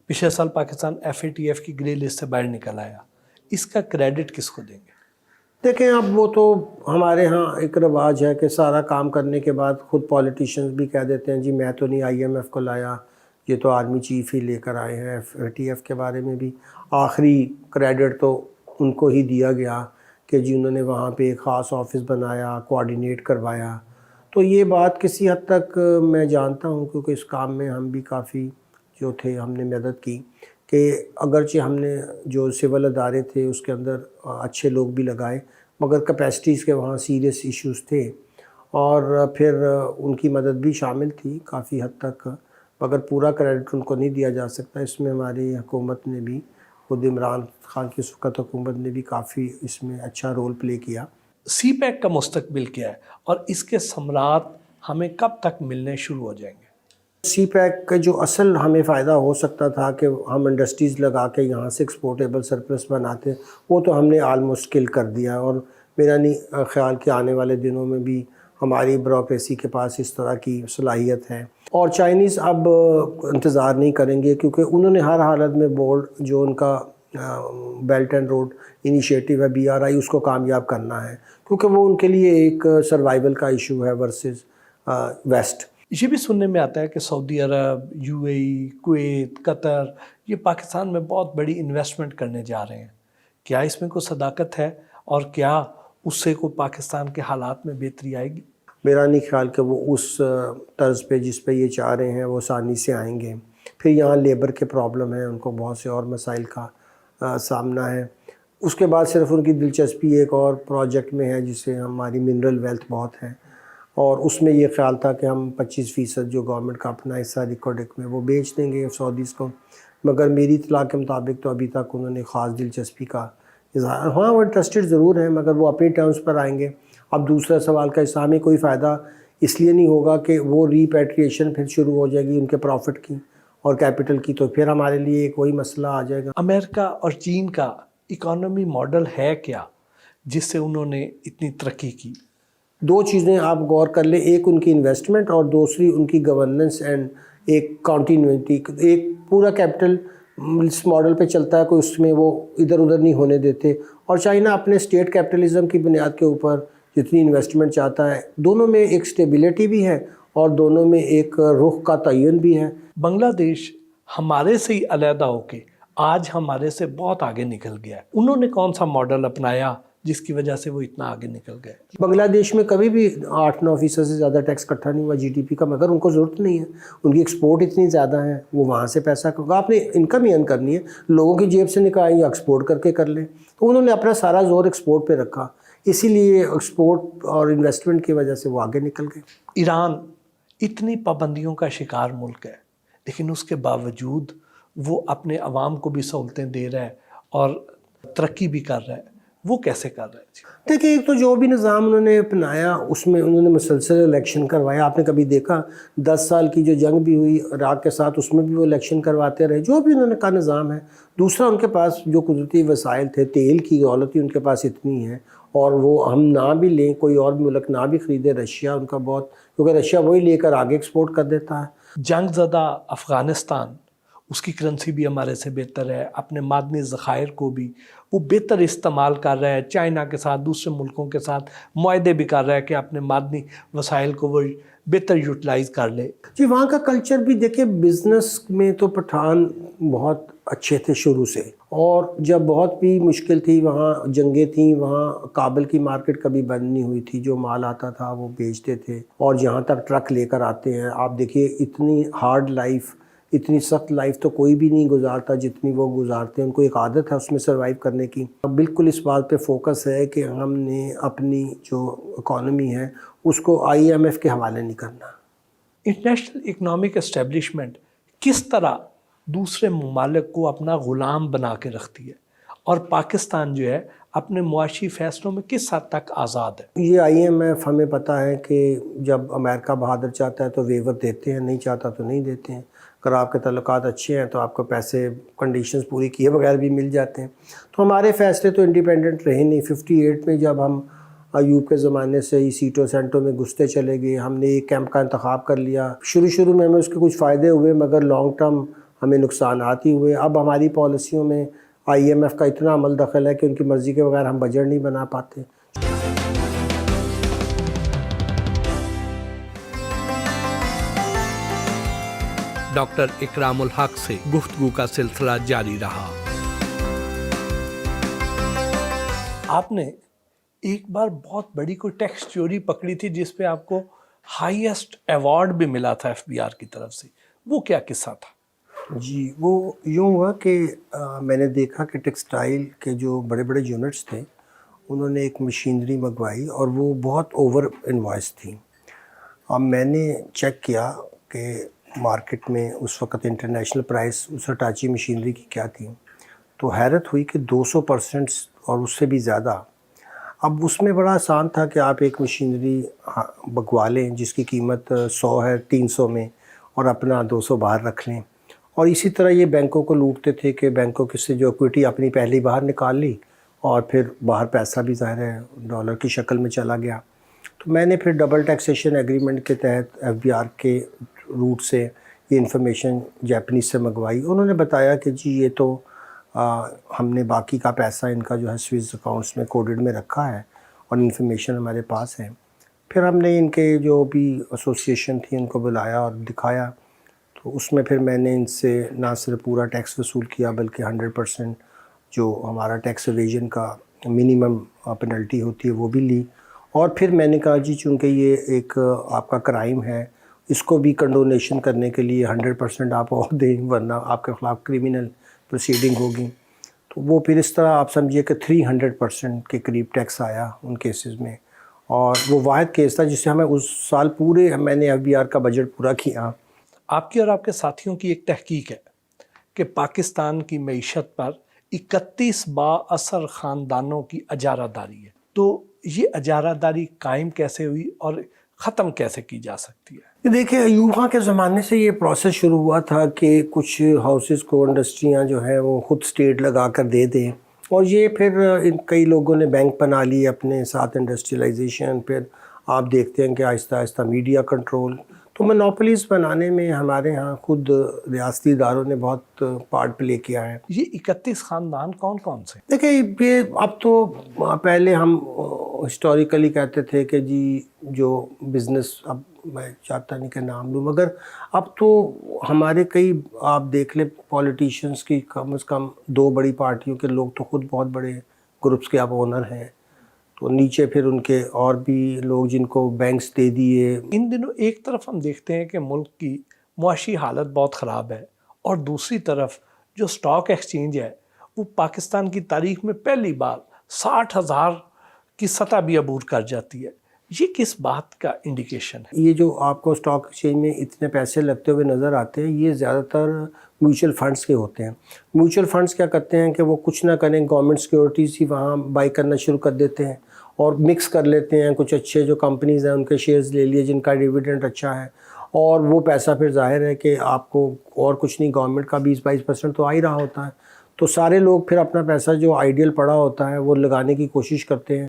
پچھلے سال پاکستان FATF کی گرے لسٹ سے باہر نکل آیا، اس کا کریڈٹ کس کو دیں گے؟ دیکھیں اب وہ تو ہمارے ہاں ایک رواج ہے کہ سارا کام کرنے کے بعد خود پولیٹیشنز بھی کہہ دیتے ہیں جی میں تو نہیں IMF کو لایا، یہ تو آرمی چیف ہی لے کر آئے ہیں۔ FATF کے بارے میں بھی آخری کریڈٹ تو ان کو ہی دیا گیا کہ جی انہوں نے وہاں پہ ایک خاص آفس بنایا، کوآرڈینیٹ کروایا۔ تو یہ بات کسی حد تک میں جانتا ہوں کیونکہ اس کام میں ہم بھی کافی جو تھے ہم نے مدد کی کہ اگرچہ ہم نے جو سول ادارے تھے اس کے اندر اچھے لوگ بھی لگائے مگر کیپیسٹیز کے وہاں سیریس ایشوز تھے، اور پھر ان کی مدد بھی شامل تھی کافی حد تک، مگر پورا کریڈٹ ان کو نہیں دیا جا سکتا۔ اس میں ہماری حکومت نے بھی، خود عمران خان کی اس وقت حکومت نے بھی کافی اس میں اچھا رول پلے کیا۔ سی پیک کا مستقبل کیا ہے اور اس کے ثمرات ہمیں کب تک ملنے شروع ہو جائیں گے؟ سی پیک کا جو اصل ہمیں فائدہ ہو سکتا تھا کہ ہم انڈسٹریز لگا کے یہاں سے ایکسپورٹیبل سرپلس بناتے، وہ تو ہم نے آلموسٹ کل کر دیا، اور میرا نہیں خیال کہ آنے والے دنوں میں بھی ہماری بیوروکریسی کے پاس اس طرح کی صلاحیت ہے۔ اور چائنیز اب انتظار نہیں کریں گے کیونکہ انہوں نے ہر حالت میں بورڈ جو ان کا بیلٹ اینڈ روڈ انیشیٹو ہے BRI اس کو کامیاب کرنا ہے، کیونکہ وہ ان کے لیے ایک سروائیول کا ایشو ہے ورسز ویسٹ۔ یہ بھی سننے میں آتا ہے کہ سعودی عرب، UAE، کویت، قطر یہ پاکستان میں بہت بڑی انویسٹمنٹ کرنے جا رہے ہیں، کیا اس میں کوئی صداقت ہے اور کیا اس سے کوئی پاکستان کے حالات میں بہتری آئے گی؟ میرا نہیں خیال کہ وہ اس طرز پہ جس پہ یہ چاہ رہے ہیں وہ آسانی سے آئیں گے۔ پھر یہاں لیبر کے پرابلم ہیں، ان کو بہت سے اور مسائل کا سامنا ہے۔ اس کے بعد صرف ان کی دلچسپی ایک اور پروجیکٹ میں ہے جسے ہماری منرل ویلتھ بہت ہے، اور اس میں یہ خیال تھا کہ ہم 25% جو گورنمنٹ کا اپنا حصہ ریکارڈک میں وہ بیچ دیں گے سعودیز کو، مگر میری اطلاع کے مطابق تو ابھی تک انہوں نے خاص دلچسپی کا اظہار، ہاں وہ انٹرسٹڈ ضرور ہیں مگر وہ اپنی ٹرمز پر آئیں گے۔ اب دوسرا سوال کا حصہ ہمیں کوئی فائدہ اس لیے نہیں ہوگا کہ وہ ریپیٹریشن پھر شروع ہو جائے گی ان کے پروفٹ کی اور کیپٹل کی، تو پھر ہمارے لیے ایک وہی مسئلہ آ جائے گا۔ امریکہ اور چین کا اکانومی ماڈل ہے کیا جس سے انہوں نے اتنی ترقی کی؟ دو چیزیں آپ غور کر لیں، ایک ان کی انویسٹمنٹ اور دوسری ان کی گورننس اینڈ ایک کانٹینیوٹی۔ ایک پورا کیپٹل اس ماڈل پہ چلتا ہے، کوئی اس میں وہ ادھر ادھر نہیں ہونے دیتے، اور چائنا اپنے اسٹیٹ کیپٹلزم کی بنیاد کے اوپر جتنی انویسٹمنٹ چاہتا ہے۔ دونوں میں ایک سٹیبلٹی بھی ہے اور دونوں میں ایک رخ کا تعین بھی ہے۔ بنگلہ دیش ہمارے سے ہی علیحدہ ہو کے آج ہمارے سے بہت آگے نکل گیا ہے، انہوں نے کون سا ماڈل اپنایا جس کی وجہ سے وہ اتنا آگے نکل گئے؟ بنگلہ دیش میں کبھی بھی 8-9% سے زیادہ ٹیکس اکٹھا نہیں ہوا GDP کا، مگر ان کو ضرورت نہیں ہے، ان کی ایکسپورٹ اتنی زیادہ ہے، وہ وہاں سے پیسہ آپ نے انکم ہی ارن کرنی ہے، لوگوں کی جیب سے نکالیں یا ایکسپورٹ کر کے کر لیں، تو انہوں نے اپنا سارا زور ایکسپورٹ پہ رکھا، اسی لیے ایکسپورٹ اور انویسٹمنٹ کی وجہ سے وہ آگے نکل گئے۔ ایران اتنی پابندیوں کا شکار ملک ہے لیکن اس کے باوجود وہ اپنے عوام کو بھی سہولتیں دے رہا ہے اور ترقی بھی کر رہا ہے، وہ کیسے کر رہا ہے؟ دیکھیں ایک تو جو بھی نظام انہوں نے اپنایا اس میں انہوں نے مسلسل الیکشن کروایا، آپ نے کبھی دیکھا 10 سال کی جو جنگ بھی ہوئی عراق کے ساتھ اس میں بھی وہ الیکشن کرواتے رہے، جو بھی انہوں نے کہا نظام ہے۔ دوسرا ان کے پاس جو قدرتی وسائل تھے، تیل کی دولت ان کے پاس اتنی ہے، اور وہ ہم نہ بھی لیں، کوئی اور ملک نہ بھی خریدے، رشیا ان کا بہت، کیونکہ رشیا وہی لے کر آگے ایکسپورٹ کر دیتا ہے۔ جنگ زدہ افغانستان، اس کی کرنسی بھی ہمارے سے بہتر ہے، اپنے معدنی ذخائر کو بھی وہ بہتر استعمال کر رہا ہے، چائنا کے ساتھ دوسرے ملکوں کے ساتھ معاہدے بھی کر رہا ہے کہ اپنے معدنی وسائل کو وہ بہتر یوٹیلائز کر لے۔ جی وہاں کا کلچر بھی دیکھیں، بزنس میں تو پٹھان بہت اچھے تھے شروع سے، اور جب بہت بھی مشکل تھی وہاں جنگیں تھیں، وہاں کابل کی مارکیٹ کبھی بند نہیں ہوئی تھی، جو مال آتا تھا وہ بیچتے تھے، اور جہاں تک ٹرک لے کر آتے ہیں آپ دیکھیے اتنی ہارڈ لائف، اتنی سخت لائف تو کوئی بھی نہیں گزارتا جتنی وہ گزارتے ہیں، ان کو ایک عادت ہے اس میں سروائیو کرنے کی۔ بالکل اس بات پہ فوکس ہے کہ ہم نے اپنی جو اکانومی ہے اس کو IMF کے حوالے نہیں کرنا۔ انٹرنیشنل اکنامک اسٹیبلشمنٹ کس طرح دوسرے ممالک کو اپنا غلام بنا کے رکھتی ہے اور پاکستان جو ہے اپنے معاشی فیصلوں میں کس حد تک آزاد ہے؟ یہ IMF ہمیں پتہ ہے کہ جب امریکہ بہادر چاہتا ہے تو ویور دیتے ہیں، نہیں چاہتا تو نہیں دیتے ہیں۔ اگر آپ کے تعلقات اچھے ہیں تو آپ کو پیسے کنڈیشنز پوری کیے بغیر بھی مل جاتے ہیں۔ تو ہمارے فیصلے تو انڈیپینڈنٹ رہے نہیں۔ 58 میں جب ہم ایوب کے زمانے سے ہی سیٹوں سینٹوں میں گھستے چلے گئے، ہم نے ایک کیمپ کا انتخاب کر لیا۔ شروع میں ہمیں اس کے کچھ فائدے ہوئے، مگر لانگ ٹرم ہمیں نقصانات ہی ہوئے. اب ہماری پالیسیوں میں IMF کا اتنا عمل دخل ہے کہ ان کی مرضی کے بغیر ہم بجٹ نہیں بنا پاتے. ڈاکٹر اکرام الحق سے گفتگو کا سلسلہ جاری رہا. آپ نے ایک بار بہت بڑی کوئی ٹیکس چوری پکڑی تھی جس پہ آپ کو ہائیسٹ ایوارڈ بھی ملا تھا FBR کی طرف سے، وہ کیا قصہ تھا؟ جی وہ یوں ہوا کہ میں نے دیکھا کہ ٹیکسٹائل کے جو بڑے بڑے یونٹس تھے انہوں نے ایک مشینری منگوائی اور وہ بہت اوور انوائس تھی. اب میں نے چیک کیا کہ مارکیٹ میں اس وقت انٹرنیشنل پرائس اس ہٹاچی مشینری کی کیا تھی، تو حیرت ہوئی کہ 200% اور اس سے بھی زیادہ. اب اس میں بڑا آسان تھا کہ آپ ایک مشینری بگوا لیں جس کی قیمت 100 ہے 300 میں، اور اپنا 200 باہر رکھ لیں. اور اسی طرح یہ بینکوں کو لوٹتے تھے کہ بینکوں کی سے جو ایکویٹی اپنی پہلی باہر نکال لی اور پھر باہر پیسہ بھی ظاہر ہے ڈالر کی شکل میں چلا گیا. تو میں نے پھر ڈبل ٹیکسیشن ایگریمنٹ کے تحت FBR کے روٹ سے یہ انفارمیشن جاپنیز سے منگوائی. انہوں نے بتایا کہ جی یہ تو ہم نے باقی کا پیسہ ان کا جو ہے سوئس اکاؤنٹس میں کوڈڈ میں رکھا ہے اور انفارمیشن ہمارے پاس ہے. پھر ہم نے ان کے جو بھی ایسوسیشن تھی ان کو بلایا اور دکھایا، تو اس میں پھر میں نے ان سے نہ صرف پورا ٹیکس وصول کیا بلکہ 100% جو ہمارا ٹیکس ایویژن کا منیمم پینلٹی ہوتی ہے وہ بھی لی. اور پھر میں نے کہا جی چونکہ یہ ایک آپ کا کرائم ہے اس کو بھی کنڈونیشن کرنے کے لیے 100% آپ اور دیں ورنہ آپ کے خلاف کرمنل پروسیڈنگ ہوگی. تو وہ پھر اس طرح آپ سمجھیے کہ 300% کے قریب ٹیکس آیا ان کیسز میں. اور وہ واحد کیس تھا جس سے ہمیں اس سال پورے میں نے FBR کا بجٹ پورا کیا. آپ کی اور آپ کے ساتھیوں کی ایک تحقیق ہے کہ پاکستان کی معیشت پر 31 بااثر خاندانوں کی اجارہ داری ہے. تو یہ اجارہ داری قائم کیسے ہوئی اور ختم کیسے کی جا سکتی ہے؟ دیکھیں ایوب خان کے زمانے سے یہ پروسیس شروع ہوا تھا کہ کچھ ہاؤسز کو انڈسٹریاں جو ہیں وہ خود سٹیٹ لگا کر دے دیں، اور یہ پھر کئی لوگوں نے بینک بنا لیے اپنے ساتھ انڈسٹریلائزیشن. پھر آپ دیکھتے ہیں کہ آہستہ آہستہ میڈیا کنٹرول. تو مونوپولیز بنانے میں ہمارے ہاں خود ریاستی اداروں نے بہت پارٹ پلے کیا ہے. یہ 31 خاندان کون کون سے؟ دیکھیں یہ اب تو پہلے ہم ہسٹوریکلی کہتے تھے کہ جی جو بزنس، اب میں چاہتا نہیں کہ نام لوں، مگر اب تو ہمارے کئی آپ دیکھ لیں پولیٹیشنز کی کم از کم 2 بڑی پارٹیوں کے لوگ تو خود بہت بڑے گروپس کے اب اونر ہیں. تو نیچے پھر ان کے اور بھی لوگ جن کو بینکس دے دیے. ان دنوں ایک طرف ہم دیکھتے ہیں کہ ملک کی معاشی حالت بہت خراب ہے، اور دوسری طرف جو سٹاک ایکسچینج ہے وہ پاکستان کی تاریخ میں پہلی بار 60,000 کی سطح بھی عبور کر جاتی ہے. یہ کس بات کا انڈیکیشن ہے؟ یہ جو آپ کو سٹاک ایکسچینج میں اتنے پیسے لگتے ہوئے نظر آتے ہیں یہ زیادہ تر میوچل فنڈز کے ہوتے ہیں. میوچل فنڈز کیا کرتے ہیں کہ وہ کچھ نہ کریں گورنمنٹ سیکیورٹیز ہی وہاں بائی کرنا شروع کر دیتے ہیں اور مکس کر لیتے ہیں. کچھ اچھے جو کمپنیز ہیں ان کے شیئرز لے لیے جن کا ڈیویڈنڈ اچھا ہے، اور وہ پیسہ پھر ظاہر ہے کہ آپ کو اور کچھ نہیں گورنمنٹ کا 20-22% تو آ ہی رہا ہوتا ہے. تو سارے لوگ پھر اپنا پیسہ جو آئیڈیل پڑا ہوتا ہے وہ لگانے کی کوشش کرتے ہیں.